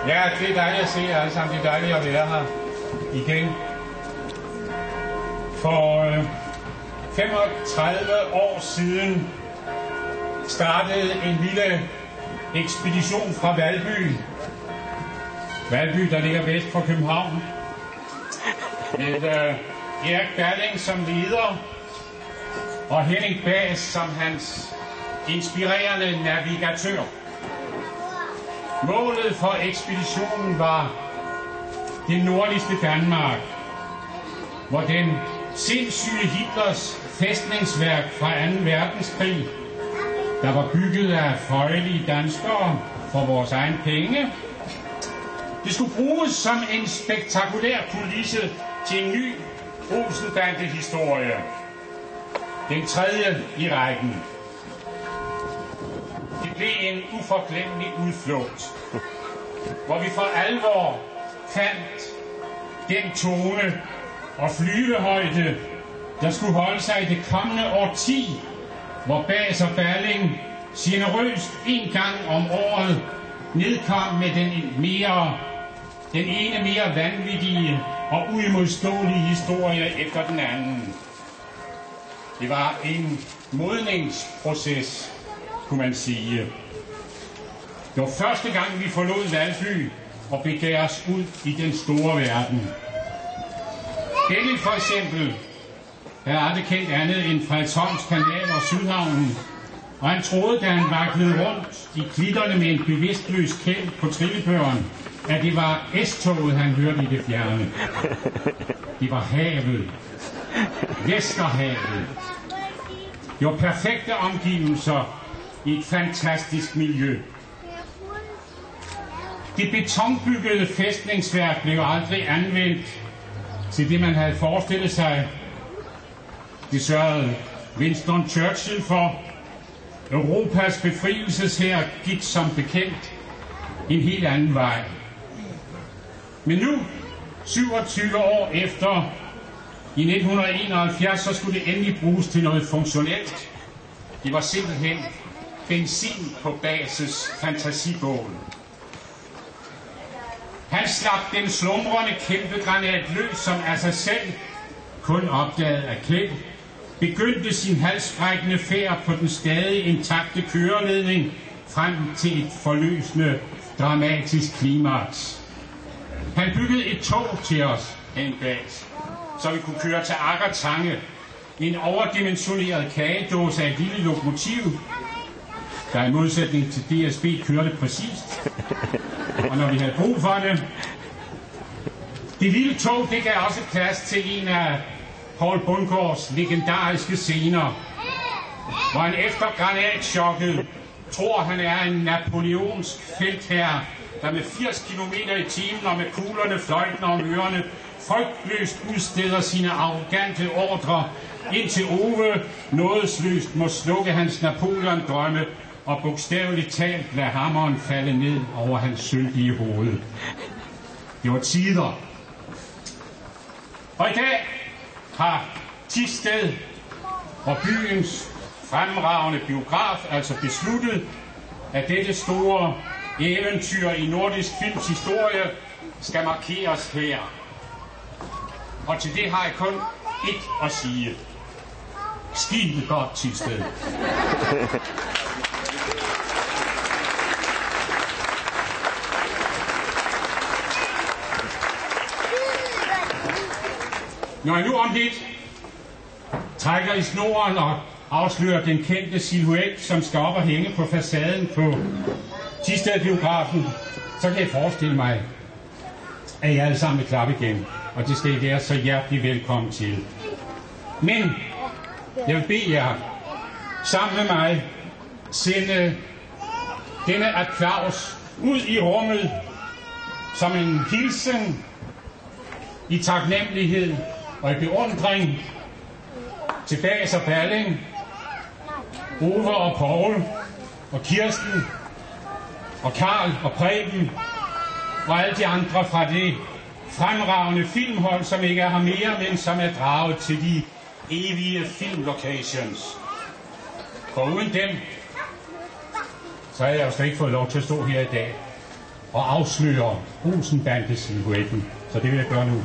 Ja, det er dejligt at se jer alle sammen. Det er dejligt at være her igen. For 35 år siden startede en lille ekspedition fra Valby. Valby, der ligger vest for København. Med Erik Balling som leder og Henning Baas som hans inspirerende navigatør. Målet for ekspeditionen var det nordligste Danmark, hvor den sindssyge Hitlers fæstningsværk fra 2. verdenskrig, der var bygget af føjelige danskere for vores egen penge, det skulle bruges som en spektakulær kulisse til en ny Olsen-bande-historie. Den tredje i rækken. Det blev en uforglemmelig udflugt, hvor vi for alvor fandt den tone og flyvehøjde, der skulle holde sig i det kommende årti, hvor Baas og Balling generøst en gang om året nedkom med den ene mere vanvittige og uimodståelige historie efter den anden. Det var en modningsproces, kunne man sige. Det var første gang, vi forlod Valby og begav os ud i den store verden. Benny for eksempel havde aldrig kendt andet end Frederiksholms Kanal og Sydhavnen, og han troede, da han vaklede rundt i klitterne med en bevidstløs kæld på trillebøren, at det var S-toget, han hørte i det fjerne. Det var havet. Vesterhavet. Det var perfekte omgivelser i et fantastisk miljø. Det betonbyggede fæstningsværk blev aldrig anvendt til det, man havde forestillet sig. Det sørgede Winston Churchill for. Europas befrielseshær gik som bekendt en helt anden vej. Men nu, 27 år efter, i 1971, så skulle det endelig bruges til noget funktionelt. Det var simpelthen benzin på Bases fantasibål. Han slap den slumrende kæmpegranat løs, som af sig selv, kun opdaget af Kjeld, begyndte sin halssprækkende færd på den stadig intakte køreledning frem til et forløsende, dramatisk klimaks. Han byggede et tog til os, en Baas, så vi kunne køre til Aggertange, en overdimensioneret kagedåse af et lille lokomotiv, der i modsætning til DSB kørte præcist, og når vi havde brug for det. Det lille tog, det gav også plads til en af Poul Bundgaards legendariske scener, hvor han efter granatchokket tror, han er en napoleonsk feltherre, der med 80 km i timen og med kuglerne fløjtende om ørerne, frygtløst udsteder sine arrogante ordre, indtil Ove nådesløst må slukke hans Napoleon-drømme og bogstaveligt talt lade hammeren falde ned over hans sølvlige hoved. Det var tider. Og i dag har Thisted og byens fremragende biograf altså besluttet, at dette store eventyr i nordisk films historie skal markeres her. Og til det har jeg kun ét at sige. Skide godt, Thisted. Når jeg nu om lidt trækker i snoren og afslører den kendte silhuet, som skal op og hænge på facaden på Thisted-biografen, så kan jeg forestille mig, at I alle sammen vil klappe igen. Og det skal I være så hjertelig velkommen til. Men jeg vil bede jer sammen med mig sende denne applaus ud i rummet som en hilsen i taknemmelighed og i beundring til Baas og Balling, Ove og Poul og Kirsten og Karl og Preben og alle de andre fra det fremragende filmhold, som ikke er her mere, men som er draget til de evige filmlocations. For uden dem, så havde jeg jo slet ikke fået lov til at stå her i dag. og afsløre Olsen-bande-silhuetten. Så det vil jeg gøre nu.